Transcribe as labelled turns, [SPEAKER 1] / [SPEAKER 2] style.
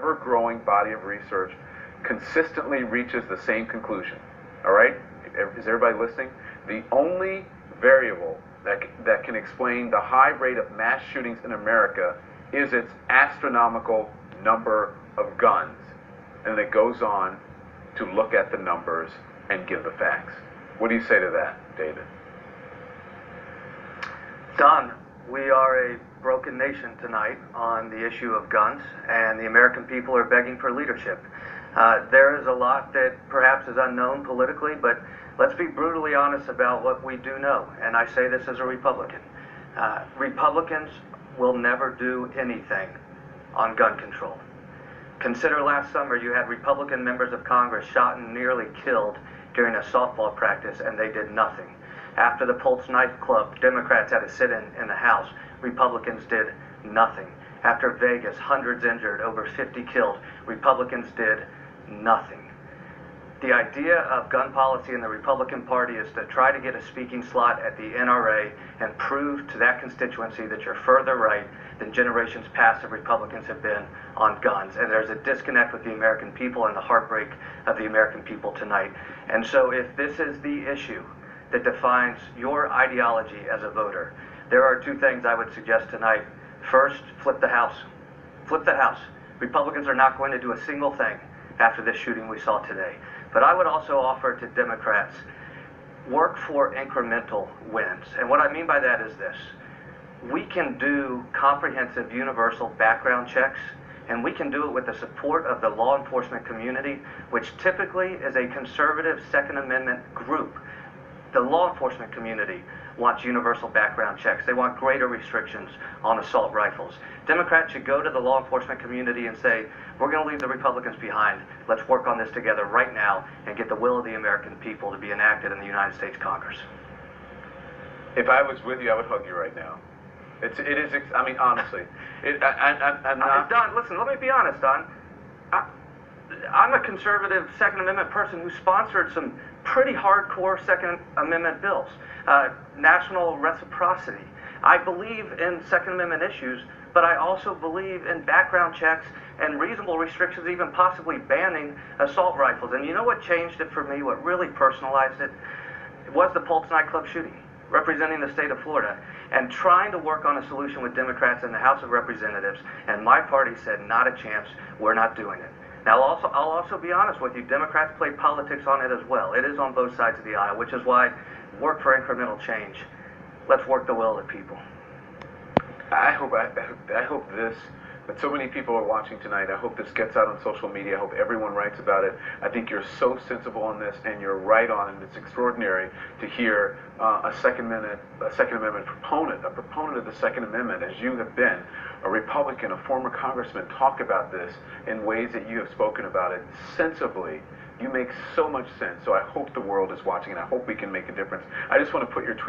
[SPEAKER 1] ever-growing body of research consistently reaches the same conclusion. All right? Is everybody listening? The only variable that can explain the high rate of mass shootings in America is its astronomical number of guns. And it goes on to look at the numbers and give the facts. What do you say to that, David?
[SPEAKER 2] Don, we are a broken nation tonight on the issue of guns, and the American people are begging for leadership. There is a lot that perhaps is unknown politically, but let's be brutally honest about what we do know, and I say this as a Republican. Republicans will never do anything on gun control. Consider last summer you had Republican members of Congress shot and nearly killed during a softball practice, and they did nothing. After the Pulse nightclub, Democrats had a sit-in in the House. Republicans did nothing. After Vegas, hundreds injured, over 50 killed. Republicans did nothing. The idea of gun policy in the Republican Party is to try to get a speaking slot at the NRA and prove to that constituency that you're further right than generations past of Republicans have been on guns. And there's a disconnect with the American people and the heartbreak of the American people tonight. And so if this is the issue that defines your ideology as a voter, there are two things I would suggest tonight. First, flip the House. Flip the House. Republicans are not going to do a single thing after this shooting we saw today. But I would also offer to Democrats, work for incremental wins. And what I mean by that is this. We can do comprehensive universal background checks, and we can do it with the support of the law enforcement community, which typically is a conservative Second Amendment group. The law enforcement community wants universal background checks. They want greater restrictions on assault rifles. Democrats should go to the law enforcement community and say, we're going to leave the Republicans behind. Let's work on this together right now and get the will of the American people to be enacted in the United States Congress.
[SPEAKER 1] If I was with you, I would hug you right now. It is, I mean, honestly. I'm not...
[SPEAKER 2] Don, listen, let me be honest, Don. I'm a conservative Second Amendment person who sponsored some pretty hardcore Second Amendment bills. National reciprocity. I believe in Second Amendment issues, but I also believe in background checks and reasonable restrictions, even possibly banning assault rifles. And you know what changed it for me, what really personalized it? It was the Pulse nightclub shooting, representing the state of Florida, and trying to work on a solution with Democrats in the House of Representatives, and my party said, not a chance, we're not doing it. Now, I'll also be honest with you, Democrats play politics on it as well. It is on both sides of the aisle, which is why work for incremental change. Let's work the will of the people.
[SPEAKER 1] I hope this, that so many people are watching tonight, I hope this gets out on social media. I hope everyone writes about it. I think you're so sensible on this, and you're right on, and it's extraordinary to hear a Second Amendment proponent, a proponent of the Second Amendment, as you have been, a Republican, a former congressman, talk about this in ways that you have spoken about it sensibly. You make so much sense. So I hope the world is watching, and I hope we can make a difference. I just want to put your tweet